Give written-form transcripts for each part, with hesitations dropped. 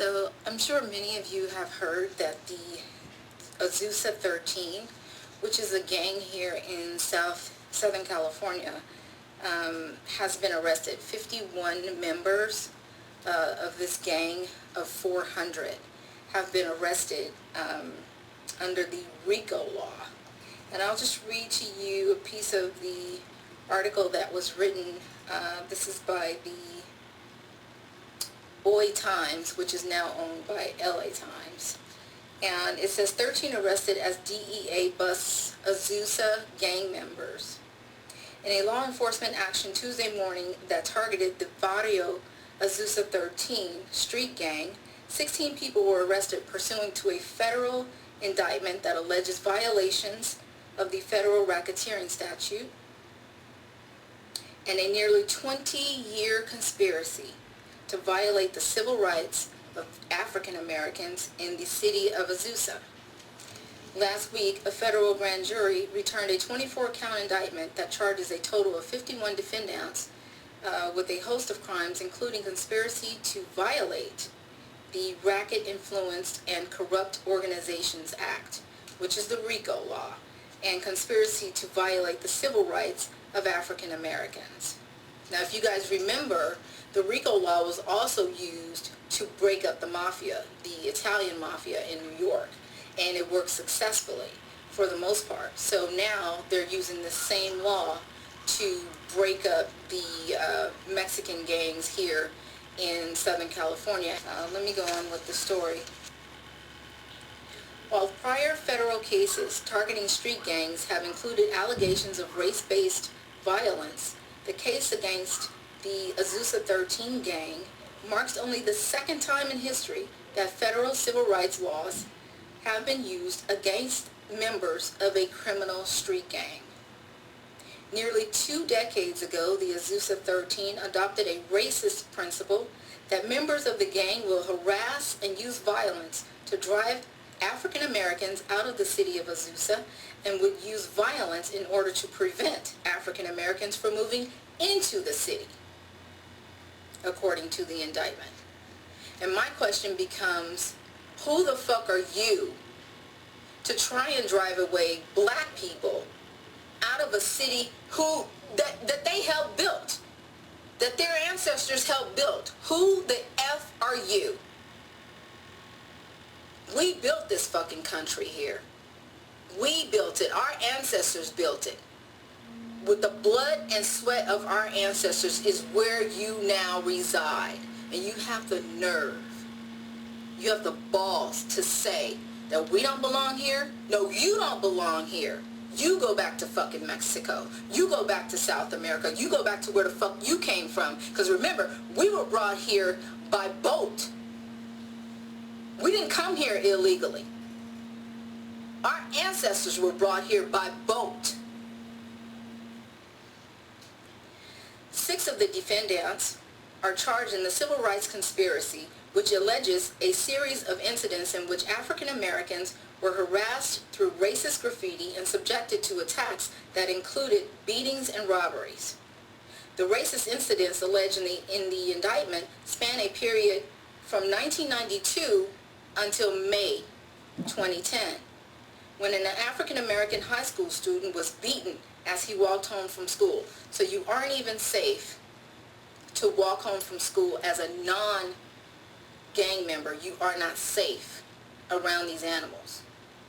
So I'm sure many of you have heard that the Azusa 13, which is a gang here in Southern California, has been arrested. 51 members of this gang of 400 have been arrested under the RICO law. And I'll just read to you a piece of the article that was written. This is by the Boy Times, which is now owned by LA Times. And it says 13 arrested as DEA busts Azusa gang members. In a law enforcement action Tuesday morning that targeted the Barrio Azusa 13 street gang, 16 people were arrested pursuant to a federal indictment that alleges violations of the federal racketeering statute and a nearly 20-year conspiracy to violate the civil rights of African Americans in the city of Azusa. Last week, a federal grand jury returned a 24-count indictment that charges a total of 51 defendants with a host of crimes, including conspiracy to violate the Racket-Influenced and Corrupt Organizations Act, which is the RICO law, and conspiracy to violate the civil rights of African Americans. Now, if you guys remember, the RICO law was also used to break up the mafia, the Italian mafia in New York, and it worked successfully for the most part. So now they're using the same law to break up the Mexican gangs here in Southern California. Let me go on with the story. While prior federal cases targeting street gangs have included allegations of race-based violence, the case against the Azusa 13 gang marks only the second time in history that federal civil rights laws have been used against members of a criminal street gang. Nearly 2 decades ago, the Azusa 13 adopted a racist principle that members of the gang will harass and use violence to drive African Americans out of the city of Azusa and would use violence in order to prevent African Americans from moving into the city, according to the indictment. And my question becomes, who the fuck are you to try and drive away black people out of a city that they helped build, that their ancestors helped build? Who the F are you? We built this fucking country here. We built it. Our ancestors built it. With the blood and sweat of our ancestors is where you now reside. And you have the nerve, you have the balls to say that we don't belong here. No, you don't belong here. You go back to fucking Mexico. You go back to South America. You go back to where the fuck you came from. Because remember, we were brought here by boat. We didn't come here illegally. Our ancestors were brought here by boat. 6 of the defendants are charged in the civil rights conspiracy, which alleges a series of incidents in which African Americans were harassed through racist graffiti and subjected to attacks that included beatings and robberies. The racist incidents alleged in the indictment span a period from 1992 until May 2010, when an African American high school student was beaten as he walked home from school. So you aren't even safe to walk home from school as a non-gang member. You are not safe around these animals,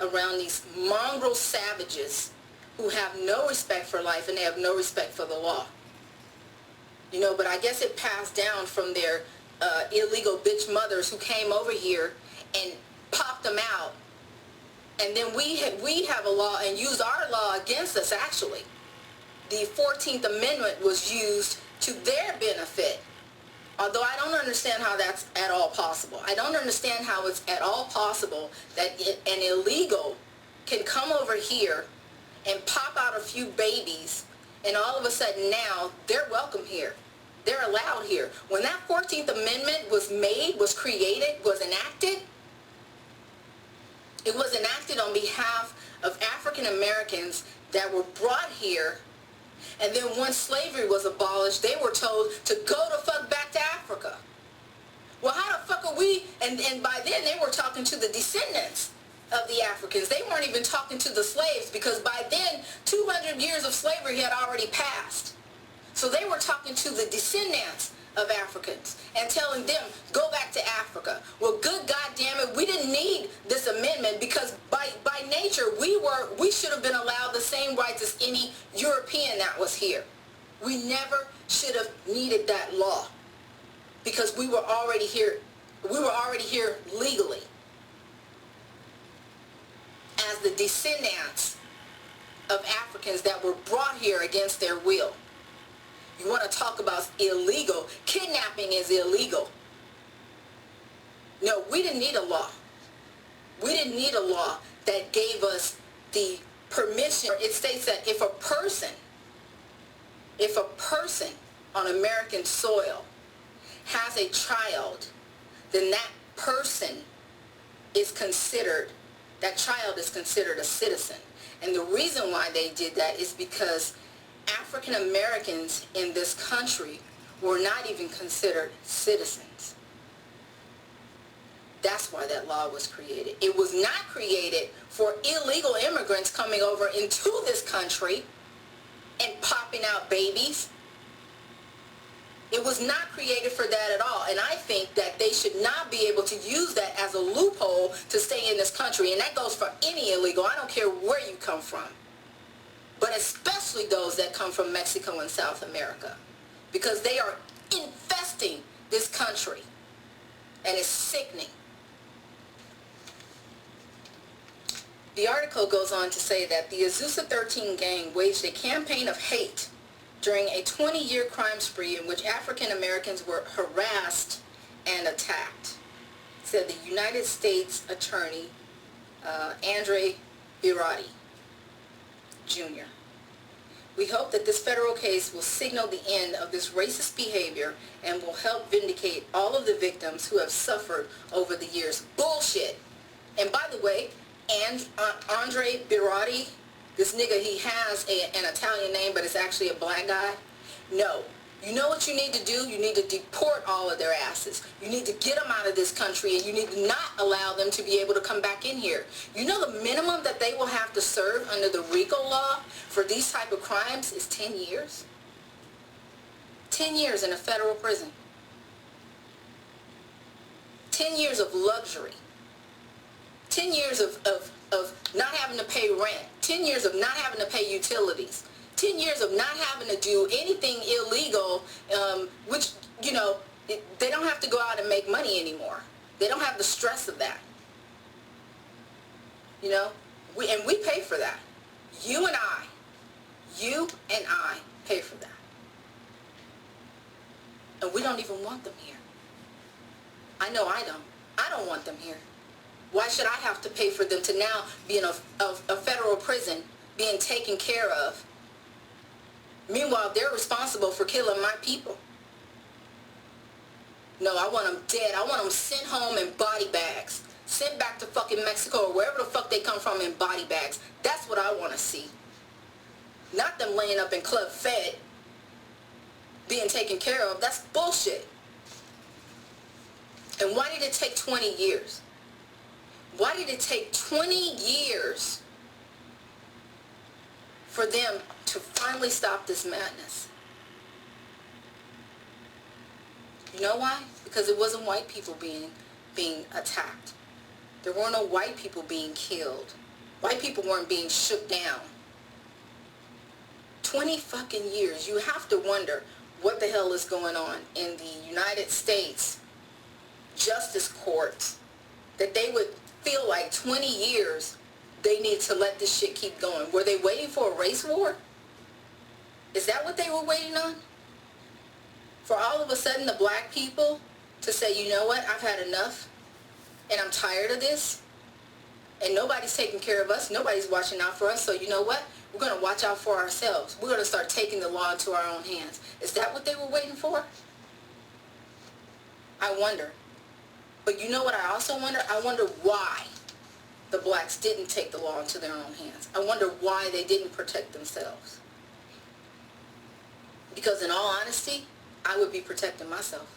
around these mongrel savages who have no respect for life and they have no respect for the law. You know, but I guess it passed down from their illegal bitch mothers who came over here and popped them out. And then we have a law and use our law against us, actually. The 14th Amendment was used to their benefit. Although I don't understand how that's at all possible. I don't understand how it's at all possible that an illegal can come over here and pop out a few babies and all of a sudden now they're welcome here. They're allowed here. When that 14th Amendment was made, was created, was enacted, it was enacted on behalf of African Americans that were brought here, and then once slavery was abolished, they were told to go the fuck back to Africa. Well, how the fuck are we, and by then they were talking to the descendants of the Africans. They weren't even talking to the slaves, because by then 200 years of slavery had already passed. So they were talking to the descendants of Africans and telling them, go back to Africa. Well, good goddamn it, we didn't need this amendment, because by nature we should have been allowed the same rights as any European that was here. We never should have needed that law, because we were already here. We were already here legally as the descendants of Africans that were brought here against their will. You want to talk about illegal? Kidnapping is illegal. No, we didn't need a law. We didn't need a law that gave us the permission. It states that if a person on American soil has a child, then that child is considered a citizen. And the reason why they did that is because African Americans in this country were not even considered citizens. That's why that law was created. It was not created for illegal immigrants coming over into this country and popping out babies. It was not created for that at all. And I think that they should not be able to use that as a loophole to stay in this country. And that goes for any illegal. I don't care where you come from. But especially those that come from Mexico and South America, because they are infesting this country, and it's sickening. The article goes on to say that the Azusa 13 gang waged a campaign of hate during a 20-year crime spree in which African Americans were harassed and attacked, said the United States Attorney Andre Birati Jr. We hope that this federal case will signal the end of this racist behavior and will help vindicate all of the victims who have suffered over the years. Bullshit. And by the way, Andre Birati, this nigga, he has an Italian name, but it's actually a black guy. No. You know what you need to do? You need to deport all of their asses. You need to get them out of this country, and you need to not allow them to be able to come back in here. You know the minimum that they will have to serve under the RICO law for these type of crimes is 10 years? 10 years in a federal prison. 10 years of luxury. 10 years of not having to pay rent. 10 years of not having to pay utilities. 10 years of not having to do anything illegal, which, you know, they don't have to go out and make money anymore. They don't have the stress of that. You know, we pay for that. You and I pay for that. And we don't even want them here. I know I don't. I don't want them here. Why should I have to pay for them to now be in a federal prison being taken care of? Meanwhile, they're responsible for killing my people. No, I want them dead. I want them sent home in body bags. Sent back to fucking Mexico or wherever the fuck they come from in body bags. That's what I want to see. Not them laying up in Club Fed being taken care of. That's bullshit. And why did it take 20 years? Why did it take 20 years for them to finally stop this madness? You know why? Because it wasn't white people being attacked. There were no white people being killed. White people weren't being shook down. 20 fucking years. You have to wonder what the hell is going on in the United States Justice Court, that they would feel like 20 years they need to let this shit keep going. Were they waiting for a race war? Is that what they were waiting on? For all of a sudden the black people to say, you know what, I've had enough and I'm tired of this and nobody's taking care of us, nobody's watching out for us, so you know what, we're going to watch out for ourselves. We're going to start taking the law into our own hands. Is that what they were waiting for? I wonder. But you know what I also wonder? I wonder why the blacks didn't take the law into their own hands. I wonder why they didn't protect themselves. Because in all honesty, I would be protecting myself.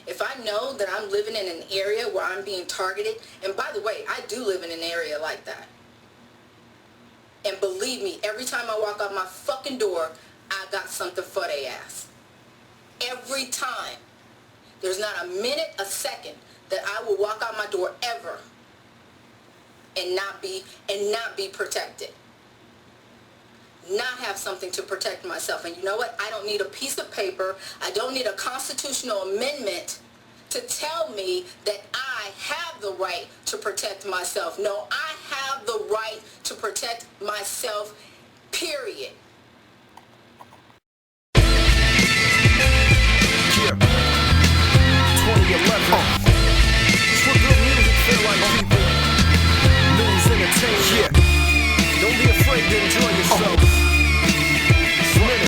If I know that I'm living in an area where I'm being targeted, and by the way, I do live in an area like that. And believe me, every time I walk out my fucking door, I got something for they ass. Every time. There's not a minute, a second that I will walk out my door ever and not be protected. Not have something to protect myself. And you know what? I don't need a piece of paper. I don't need a constitutional amendment to tell me that I have the right to protect myself. No, I have the right to protect myself, period.